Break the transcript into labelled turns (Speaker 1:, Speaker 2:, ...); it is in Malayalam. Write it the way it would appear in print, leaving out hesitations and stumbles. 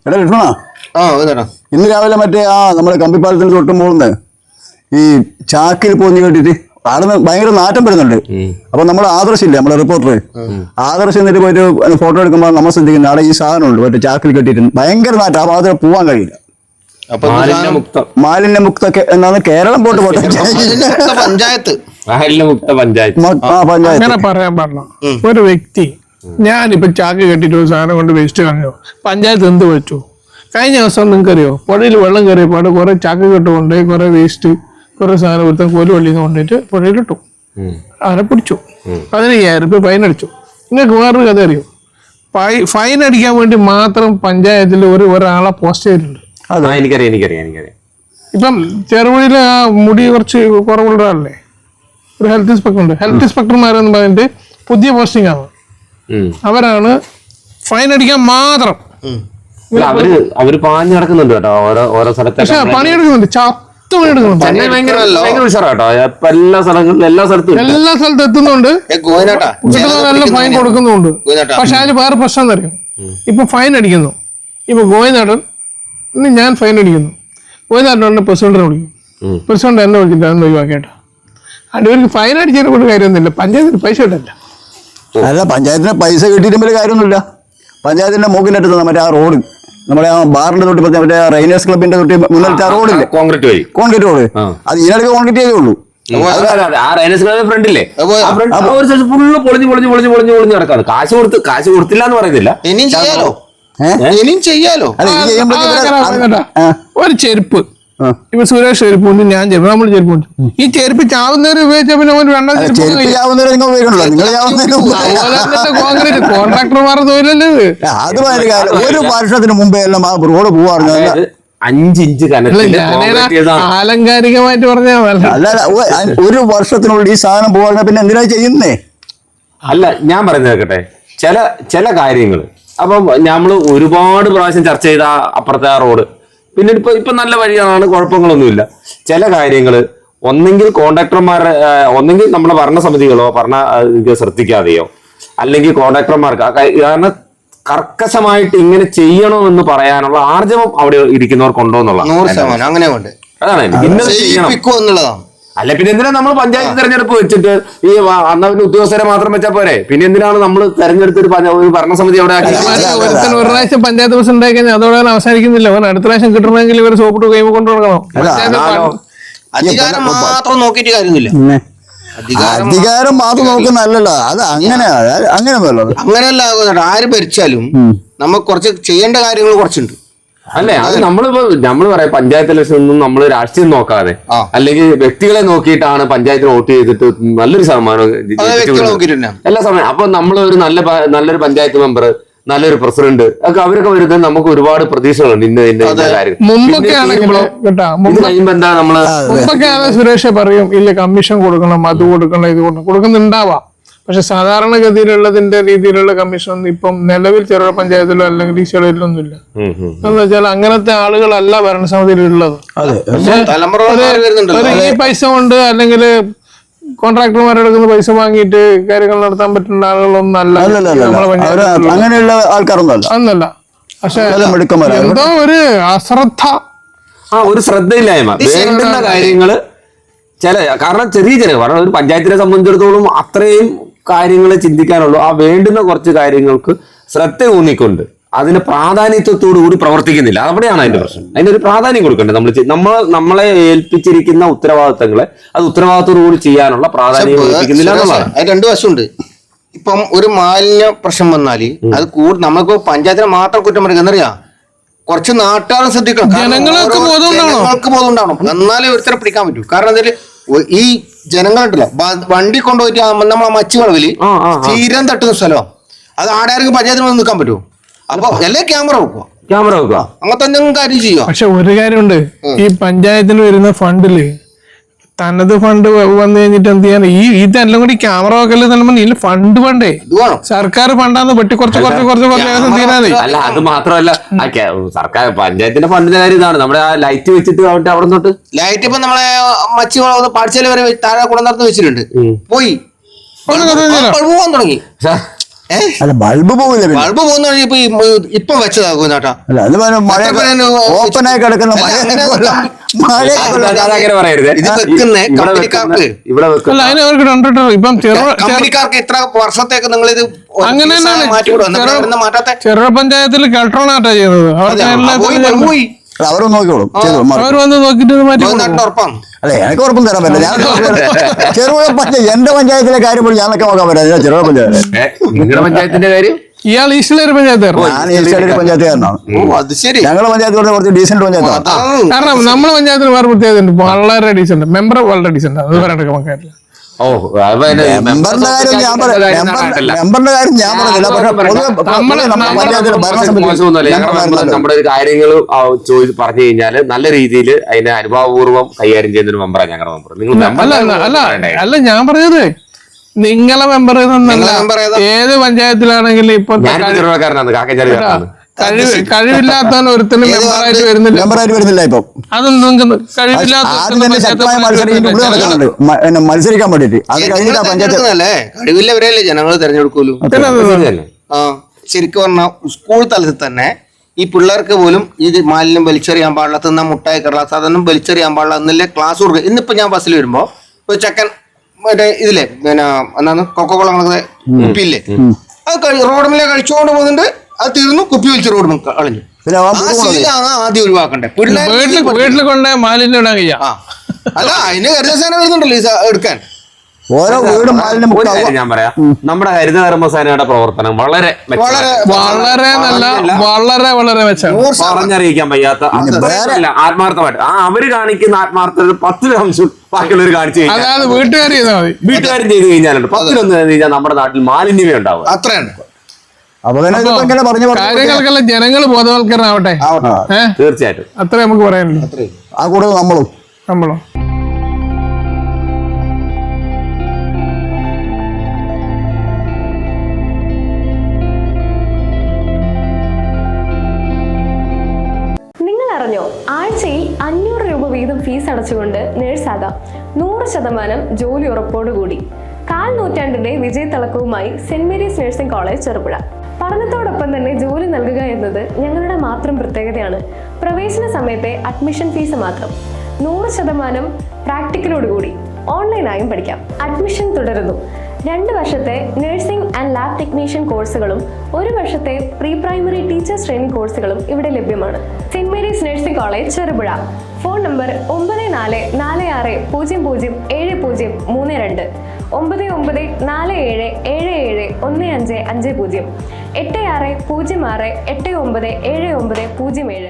Speaker 1: എടാ ലക്ഷ്മണ, ഇന്ന് രാവിലെ മറ്റേ നമ്മുടെ കമ്പിപ്പാലത്തിന് തൊട്ട് മുകളിൽ ഈ ചാക്കിൽ പോഞ്ഞ് കേട്ടിട്ട് ആടുന്ന് ഭയങ്കര നാറ്റം വരുന്നുണ്ട്. അപ്പൊ നമ്മുടെ ആദർശില്ലേ, നമ്മുടെ റിപ്പോർട്ടർ ആദർശ് എന്നിട്ട് പോയിട്ട് ഫോട്ടോ എടുക്കുമ്പോൾ നമ്മൾ ശ്രദ്ധിക്കുന്നത് അവിടെ ഈ സാധനം ഉണ്ട്, മറ്റേ ചാക്കിൽ കെട്ടിയിട്ട് ഭയങ്കര നാറ്റം. ആ ഭാഗത്ത് പോകാൻ കഴിയില്ല. മാലിന്യമുക്ത എന്നാണ് കേരളം പോട്ട് പോട്ടെ
Speaker 2: പഞ്ചായത്ത്
Speaker 3: അങ്ങനെ പറയാൻ പാടില്ല. ഒരു വ്യക്തി ഞാനിപ്പോ ചാക്ക് കെട്ടിട്ട് ഒരു സാധനം കൊണ്ട് വേസ്റ്റ് കളഞ്ഞു, പഞ്ചായത്ത് എന്ത് വെച്ചു? കഴിഞ്ഞ ദിവസം നിങ്ങൾക്കറിയോ, പുഴയിൽ വെള്ളം കയറിയപ്പാട് കുറെ ചാക്ക് കെട്ടുകൊണ്ട് കുറെ വേസ്റ്റ് കുറെ സാധനം ഒരുത്തം കോലുവള്ളിന്ന് കൊണ്ടിട്ട് പുഴയിലിട്ടു. അവനെ പിടിച്ചു, 15,000 രൂപ ഫൈൻ അടിച്ചു. നിങ്ങൾക്ക് വേറൊരു കഥ അറിയോ? ഫൈൻ അടിക്കാൻ വേണ്ടി മാത്രം പഞ്ചായത്തിൽ ഒരാളെ പോസ്റ്റ് ചെയ്തിട്ടുണ്ട്.
Speaker 4: എനിക്കറിയാം.
Speaker 3: ഇപ്പം ചെറുപുഴയിലെ ആ മുടി കുറച്ച് കുറവുള്ള ഒരാളല്ലേ, ഒരു ഹെൽത്ത് ഇൻസ്പെക്ടർ ഉണ്ട്. ഹെൽത്ത് ഇൻസ്പെക്ടർമാരെന്ന് പറഞ്ഞിട്ട് പുതിയ പോസ്റ്റിംഗ് ആണ്. അവരാണ് ഫൈൻ അടിക്കാൻ മാത്രം.
Speaker 4: അവര് പാഞ്ഞു നടക്കുന്നുണ്ട് കേട്ടോ ഓരോ സ്ഥലത്ത്.
Speaker 3: പക്ഷെ പണിയെടുക്കുന്നുണ്ട്, ചത്തു പണിയെടുക്കുന്നുണ്ട്.
Speaker 4: എല്ലാ സ്ഥലത്തും
Speaker 3: എത്തുന്നുണ്ട്, നല്ല ഫൈൻ കൊടുക്കുന്നുണ്ട്. പക്ഷെ അതിന് വേറെ പ്രശ്നം എന്നറിയും, ഇപ്പൊ ഫൈൻ അടിക്കുന്നു. ഇപ്പൊ ഗോവിന്ദാടൻ ഞാൻ ഫൈൻ അടിക്കുന്നു, ഗോവിന്ദാടനെ പ്രസിഡന്റിനെ വിളിക്കും. പ്രസിഡന്റ് എന്നെ വിളിച്ചിട്ട് അതൊന്നും ഒഴിവാക്കേട്ടോ. അതിവർക്ക് ഫൈൻ അടിച്ചതിനെ കൊണ്ട് കാര്യമൊന്നുമില്ല, പഞ്ചായത്തിന് പൈസ കിട്ടില്ല.
Speaker 1: അല്ല, പഞ്ചായത്തിന് പൈസ കിട്ടിയിട്ടും വലിയ കാര്യമൊന്നുമില്ല. പഞ്ചായത്തിന്റെ മുകളിലെത്തുന്ന മറ്റേ ആ റോഡ്, നമ്മുടെ ആ ബാറിന്റെ തൊട്ട് മറ്റേ റൈനേഴ്സ് ക്ലബിന്റെ തൊട്ട് മുന്നിലത്തെ ആ റോഡില്ലേ, കോൺക്രീറ്റ് റോഡ്, അത് ഇതിനടുത്ത് കോൺക്രീറ്റ് ചെയ്തേ ഉള്ളൂ.
Speaker 4: ഫ്രണ്ടില്ലേ ഫുള്ള് പൊളിഞ്ഞ് നടക്കാണ്. കാശ് കൊടുത്തില്ല എന്ന് പറയുന്നില്ല.
Speaker 3: ഒരു ചെരുപ്പ്, ഇപ്പൊ സുരേഷ് ചെരുപ്പ് കൊണ്ട് ഞാൻ ചെരുപ്പ്, നമ്മൾ ചെരുപ്പ് കൊണ്ട് ഈ ചെരുപ്പ് ചാവുന്നവര് ഉപയോഗിച്ചാൽ പിന്നെ കോൺട്രാക്ടർമാരുടെ തൊഴിലല്ലേ
Speaker 1: അത്. ഒരു വർഷത്തിന് മുമ്പേ എല്ലാം ആ റോഡ് പോവാറുണ്ട്.
Speaker 4: 5 ഇഞ്ച്
Speaker 3: ആലങ്കാരികമായിട്ട് പറഞ്ഞാൽ
Speaker 1: അല്ല, ഒരു വർഷത്തിനുള്ളിൽ ഈ സാധനം പോവാറുണ്ട്. പിന്നെ എന്തിനാ ചെയ്യുന്നേ?
Speaker 4: അല്ല, ഞാൻ പറയുന്നത് കേട്ടെ, ചില കാര്യങ്ങള് അപ്പം നമ്മള് ഒരുപാട് പ്രാവശ്യം ചർച്ച ചെയ്ത അപ്പുറത്തെ ആ റോഡ്, പിന്നെ ഇപ്പൊ നല്ല വഴിയാണ്, കുഴപ്പങ്ങളൊന്നുമില്ല. ചില കാര്യങ്ങള് ഒന്നെങ്കിൽ കോൺട്രാക്ടർമാരെ, ഒന്നെങ്കിൽ നമ്മുടെ ഭരണസമിതികളോ ശ്രദ്ധിക്കാതെയോ, അല്ലെങ്കിൽ കോൺട്രാക്ടർമാർക്ക് കാരണം കർക്കശമായിട്ട് ഇങ്ങനെ ചെയ്യണോ എന്ന് പറയാനുള്ള ആർജവം അവിടെ ഇരിക്കുന്നവർക്കുണ്ടോ എന്നുള്ളതാണ്.
Speaker 2: അങ്ങനെ
Speaker 4: അതാണ്
Speaker 2: എന്നുള്ളതാണ്.
Speaker 4: അല്ല, പിന്നെ എന്തിനാ നമ്മൾ പഞ്ചായത്ത് തെരഞ്ഞെടുപ്പ് വെച്ചിട്ട് ഈ അന്നവരുടെ ഉദ്യോഗസ്ഥരെ മാത്രം വെച്ചാൽ പോരെ? പിന്നെ എന്തിനാണ് നമ്മൾ തെരഞ്ഞെടുത്തൊരു ഭരണസമിതി അവിടെ ആക്കി?
Speaker 3: ഒരു പ്രാവശ്യം പഞ്ചായത്ത് പ്രസിഡന്റ് ഉണ്ടായി കഴിഞ്ഞാൽ അതോടെ അവസാനിക്കുന്നില്ല. അടുത്ത പ്രാവശ്യം കിട്ടണമെങ്കിൽ ഇവർ സോപ്പിട്ട് കൈമ കൊണ്ടു കൊടുക്കണം.
Speaker 2: അധികാരം മാത്രം നോക്കിയിട്ട് കാര്യമില്ല.
Speaker 1: അധികാരം മാത്രം നോക്കുന്നല്ലോ, അത് അങ്ങനെയല്ല.
Speaker 2: ആര് ഭരിച്ചാലും നമുക്ക് കുറച്ച് ചെയ്യേണ്ട കാര്യങ്ങൾ കുറച്ചുണ്ട്.
Speaker 4: അല്ലേ, അത് നമ്മള് പറയാം, പഞ്ചായത്ത് ഇലക്ഷൻ ഒന്നും നമ്മള് രാഷ്ട്രീയം നോക്കാതെ അല്ലെങ്കിൽ വ്യക്തികളെ നോക്കിയിട്ടാണ് പഞ്ചായത്തിന് വോട്ട് ചെയ്തിട്ട് നല്ലൊരു ശതമാനം എല്ലാ സമയം. അപ്പൊ നമ്മൾ ഒരു നല്ലൊരു പഞ്ചായത്ത് മെമ്പർ, നല്ലൊരു പ്രസിഡന്റ് ഒക്കെ അവരൊക്കെ വരുന്നത് നമുക്ക് ഒരുപാട് പ്രതീക്ഷകളുണ്ട്. ഇന്ന കാര്യം
Speaker 3: മുമ്പൊക്കെ സുരേഷ് പറയും, ഇല്ല കമ്മീഷൻ കൊടുക്കണം, അത് കൊടുക്കണം, ഇത് കൊടുക്കുന്നുണ്ടാവാം. പക്ഷെ സാധാരണഗതിയിലുള്ളതിന്റെ രീതിയിലുള്ള കമ്മീഷൻ ഒന്നും ഇപ്പം നിലവിൽ ചെറുകിട പഞ്ചായത്തിലോ അല്ലെങ്കിൽ ഈ ചെറുതിലൊന്നുമില്ല. എന്ന് വെച്ചാൽ അങ്ങനത്തെ ആളുകളല്ല ഭരണസമിതിയിലുള്ളത്. ഈ പൈസ കൊണ്ട് അല്ലെങ്കിൽ കോൺട്രാക്ടർമാരെടുക്കുന്ന പൈസ വാങ്ങിയിട്ട് കാര്യങ്ങൾ നടത്താൻ പറ്റുന്ന ആളുകളൊന്നും
Speaker 1: അങ്ങനെയുള്ള ആൾക്കാരൊന്നല്ല.
Speaker 3: പക്ഷെ എന്തോ ഒരു അശ്രദ്ധ,
Speaker 4: ഒരു ശ്രദ്ധയില്ലായ്മ, വേണ്ടുന്ന കാര്യങ്ങള് കാരണം ചെറിയ കാരണം ഒരു പഞ്ചായത്തിനെ സംബന്ധിച്ചിടത്തോളം അത്രയും കാര്യങ്ങൾ ചിന്തിക്കാനുള്ളൂ. ആ വേണ്ടുന്ന കുറച്ച് കാര്യങ്ങൾക്ക് ശ്രദ്ധ ഊന്നിക്കൊണ്ട് അതിന് പ്രാധാന്യത്തോടു കൂടി പ്രവർത്തിക്കുന്നില്ല. അവിടെയാണ് അതിന്റെ പ്രശ്നം. അതിനൊരു പ്രാധാന്യം കൊടുക്കേണ്ടത്. നമ്മളെ ഏൽപ്പിച്ചിരിക്കുന്ന ഉത്തരവാദിത്തങ്ങളെ അത് ഉത്തരവാദിത്തത്തോടു കൂടി ചെയ്യാനുള്ള പ്രാധാന്യം ഏൽപ്പിക്കുന്നില്ല എന്നുള്ളതാണ്.
Speaker 2: അത് രണ്ടു വശമുണ്ട്. ഇപ്പം ഒരു മാലിന്യ പ്രശ്നം വന്നാല് അത് നമുക്ക് പഞ്ചായത്തിനെ മാത്രം കുറ്റം പറയുക എന്നറിയാം, കുറച്ച് നാട്ടുകാരും ശ്രദ്ധിക്കണം, ജനങ്ങൾക്ക് ബോധമുണ്ടാവണം. എന്നാലേ ഒരുത്തരെ പിടിക്കാൻ പറ്റൂ. കാരണം എന്തായാലും ഈ ജനങ്ങളുണ്ടല്ലോ, വണ്ടി കൊണ്ടുപോയിട്ട് നമ്മളെ മച്ചു വളവില് തീരം തട്ടുന്ന സ്ഥലം, അത് ആടാർക്ക് പഞ്ചായത്തിന് വന്ന് നിൽക്കാൻ പറ്റുമോ? അപ്പൊ എല്ലാം ക്യാമറ വെക്കുക, അങ്ങനത്തെ എന്തെങ്കിലും കാര്യം ചെയ്യുക.
Speaker 3: പക്ഷെ ഒരു കാര്യമുണ്ട്, ഈ പഞ്ചായത്തിന് വരുന്ന ഫണ്ടില് തനത് ഫണ്ട് വന്നു കഴിഞ്ഞിട്ട് എന്ത് ചെയ്യാൻ? ഇതെല്ലാം കൂടി ക്യാമറ വെക്കല് തന്നെ ഫണ്ട് വേണ്ടേ? സർക്കാർ ഫണ്ടാന്ന് വെട്ടി കുറച്ച് തീരാതെ.
Speaker 4: അല്ല, അത് മാത്രമല്ല, സർക്കാർ പഞ്ചായത്തിന്റെ ഫണ്ടിന്റെ കാര്യം ഇതാണ്. നമ്മുടെ ആ ലൈറ്റ് വെച്ചിട്ട് അവിടെ തൊട്ട്
Speaker 2: ലൈറ്റ് ഇപ്പൊ നമ്മളെ മച്ചി പാടിച്ചാല് വരെ താഴെ കുടം നടന്ന് വെച്ചിട്ടുണ്ട്, പോയി പോകാൻ തുടങ്ങി.
Speaker 1: അല്ല ബൾബ് പോവില്ല പിന്നെ.
Speaker 2: ബൾബ് പോകുന്ന ഇപ്പൊ വെച്ചതാകും കേട്ടാ.
Speaker 1: അല്ല അത് മഴ ഓപ്പണായി കിടക്കുന്ന മഴ
Speaker 4: അതങ്ങനെ പറയരുത്.
Speaker 2: ഇത് വെക്കുന്ന കമ്പനിക്കാർക്ക്
Speaker 4: ഇവിടെ വെക്കുന്ന
Speaker 3: അല്ല അതിന് അവർക്ക് കണ്ടിട്ടോ ഇപ്പം
Speaker 2: കമ്പനിക്കാർക്ക് ഇത്ര വർഷത്തേക്ക് നിങ്ങൾ ഇത്
Speaker 3: അങ്ങനെ തന്നെയാണ്
Speaker 2: മാറ്റാത്ത
Speaker 3: ചെറുപുഴ പഞ്ചായത്തിൽ കെൽട്രോണാട്ടാ ചെയ്യുന്നത്. അവർക്ക്
Speaker 2: പോയി
Speaker 1: അവരും നോക്കിക്കോളും.
Speaker 3: അവർ വന്ന് നോക്കിട്ട് ഇത് മാറ്റി കൊടുക്കും.
Speaker 2: ഉറപ്പാണ്.
Speaker 1: അല്ലെ എനിക്ക് ഉറപ്പും തരാൻ പറ്റില്ല. ഞാൻ ചെറുപുഴ പഞ്ചായത്ത് എന്റെ പഞ്ചായത്തിലെ കാര്യം പോലും ഞാനൊക്കെ നോക്കാൻ പറ്റില്ല. ചെറുപുഴ പഞ്ചായത്ത്
Speaker 4: നിങ്ങളുടെ പഞ്ചായത്തിന്റെ കാര്യം
Speaker 3: ഇയാൾ ഈശ്വര പഞ്ചായത്ത്
Speaker 1: ഞാൻ ഈശ്വര പഞ്ചായത്തുകാരനാണ്.
Speaker 2: അത് ശരി.
Speaker 1: ഞങ്ങളുടെ പഞ്ചായത്ത് കുറച്ച് ഡീസന്റ് പഞ്ചായത്താണ്.
Speaker 3: കാരണം നമ്മളെ പഞ്ചായത്തിന് വേറെ പ്രത്യേകത ഉണ്ട്. വളരെ ഡീസന്റ് മെമ്പർ വളരെ ഡീസന്റ് അത് പറയണ്ട നമുക്കായിട്ടില്ല.
Speaker 4: ഓ
Speaker 1: മെമ്പറിന്റെ കാര്യം ഞാൻ മെമ്പറിന്റെ കാര്യം ഞാൻ പറഞ്ഞില്ല.
Speaker 4: നമ്മുടെ ഒരു കാര്യങ്ങൾ പറഞ്ഞു കഴിഞ്ഞാൽ നല്ല രീതിയിൽ അതിനെ അനുഭവപൂർവ്വം കൈകാര്യം ചെയ്യുന്ന ഒരു മെമ്പറാണ് ഞങ്ങളുടെ മെമ്പർ.
Speaker 3: അല്ല ഞാൻ പറഞ്ഞത് നിങ്ങളെ മെമ്പർ എന്നല്ല, ഏത് പഞ്ചായത്തിലാണെങ്കിലും ഇപ്പൊ
Speaker 4: ചെറുപ്പക്കാരനാണ് കാക്കച്ചാലിക്കാരനാണ്.
Speaker 3: കഴിവില്ലാത്തവൻ ഒരുത്തനും മെമ്പറായിട്ട് വരുന്നില്ല.
Speaker 1: മെമ്പറായിട്ട് വരുന്നില്ല ഇപ്പൊ.
Speaker 3: അതൊന്നും നിങ്ങൾക്ക്
Speaker 1: ശക്തമായ മത്സരിക്കാൻ വേണ്ടിട്ട് അത് കഴിഞ്ഞിട്ട് പഞ്ചായത്ത്
Speaker 2: കഴിവില്ലവരെയല്ലേ ജനങ്ങൾ തെരഞ്ഞെടുക്കൂലൂ. ശരിക്കും പറഞ്ഞാൽ സ്കൂൾ തലത്തിൽ തന്നെ ഈ പിള്ളേർക്ക് പോലും ഇത് മാലിന്യം വലിച്ചെറിയാൻ പാടില്ല, തിന്ന മുട്ടായി കടലാസ് അതൊന്നും വലിച്ചെറിയാൻ പാടില്ല എന്നല്ലേ ക്ലാസ് കൊടുക്കുക. ഇന്നിപ്പോ ഞാൻ ബസ്സിൽ വരുമ്പോ ഒരു ചെക്കൻ മറ്റേ ഇതില്ലേ പിന്നെ എന്താണ് കൊക്കോള കുപ്പിയില്ലേ അത് റോഡുമിലെ കഴിച്ചുകൊണ്ട് പോകുന്നുണ്ട്. അത് തീർന്നു, കുപ്പി വലിച്ച് റോഡ് കളഞ്ഞു. ആദ്യം ഒഴിവാക്കണ്ടേ.
Speaker 3: വീട്ടിൽ കൊണ്ടേ മാലിന്യം ഇടാൻ കഴിയാ.
Speaker 2: അല്ല അതിന് ഹരിതസേന വരുന്നുണ്ടല്ലോ ഈ എടുക്കാൻ.
Speaker 1: ഓരോ വീടും മാലിന്യം
Speaker 4: ഞാൻ പറയാം, നമ്മുടെ ഹരിതകർമ്മസേനയുടെ പ്രവർത്തനം വളരെ
Speaker 3: വളരെ നല്ല വളരെ മെച്ചമാണ്.
Speaker 4: പറഞ്ഞറിയിക്കാൻ വയ്യാത്ത ആത്മാർത്ഥമായിട്ട് അവര് കാണിക്കുന്ന ആത്മാർത്ഥത 10 ബാക്കിയുള്ളവർ കാണിച്ചു കഴിഞ്ഞാൽ,
Speaker 3: അതായത്
Speaker 4: വീട്ടുകാരും ചെയ്ത് കഴിഞ്ഞാലുണ്ട് 10 കഴിഞ്ഞാൽ നമ്മുടെ നാട്ടിൽ മാലിന്യമേ ഉണ്ടാവും.
Speaker 2: അത്രയാണ്.
Speaker 3: കാര്യങ്ങൾക്കെല്ലാം ജനങ്ങൾ ബോധവൽക്കരണം ആവട്ടെ.
Speaker 4: തീർച്ചയായിട്ടും
Speaker 3: അത്രേ നമുക്ക് പറയാനുള്ളൂ.
Speaker 1: ആ കൂടെ നമ്മളും
Speaker 5: അറിഞ്ഞോ, ആഴ്ചയിൽ 500 രൂപ വീതം ഫീസ് അടച്ചുകൊണ്ട് നേഴ്സാകാം. 100% ജോലി ഉറപ്പോടുകൂടി. 1/4 നൂറ്റാണ്ടിന്റെ വിജയത്തിളക്കവുമായി saint Mary's nursing college Cherupuzha. പഠനത്തോടൊപ്പം തന്നെ ജോലി നൽകുക എന്നത് ഞങ്ങളുടെ മാത്രം പ്രത്യേകതയാണ്. പ്രവേശന സമയത്തെ അഡ്മിഷൻ ഫീസ് മാത്രം. 100% പ്രാക്ടിക്കലോടുകൂടി ഓൺലൈനായും പഠിക്കാം. അഡ്മിഷൻ തുടരുന്നു. 2 വർഷത്തെ നഴ്സിംഗ് ആൻഡ് ലാബ് ടെക്നീഷ്യൻ കോഴ്സുകളും 1 വർഷത്തെ പ്രീ പ്രൈമറി ടീച്ചേഴ്സ് ട്രെയിനിങ് കോഴ്സുകളും ഇവിടെ ലഭ്യമാണ്. Saint Mary's nursing college Cherupuzha. Phone number 9446007032 9947771550 860689797907.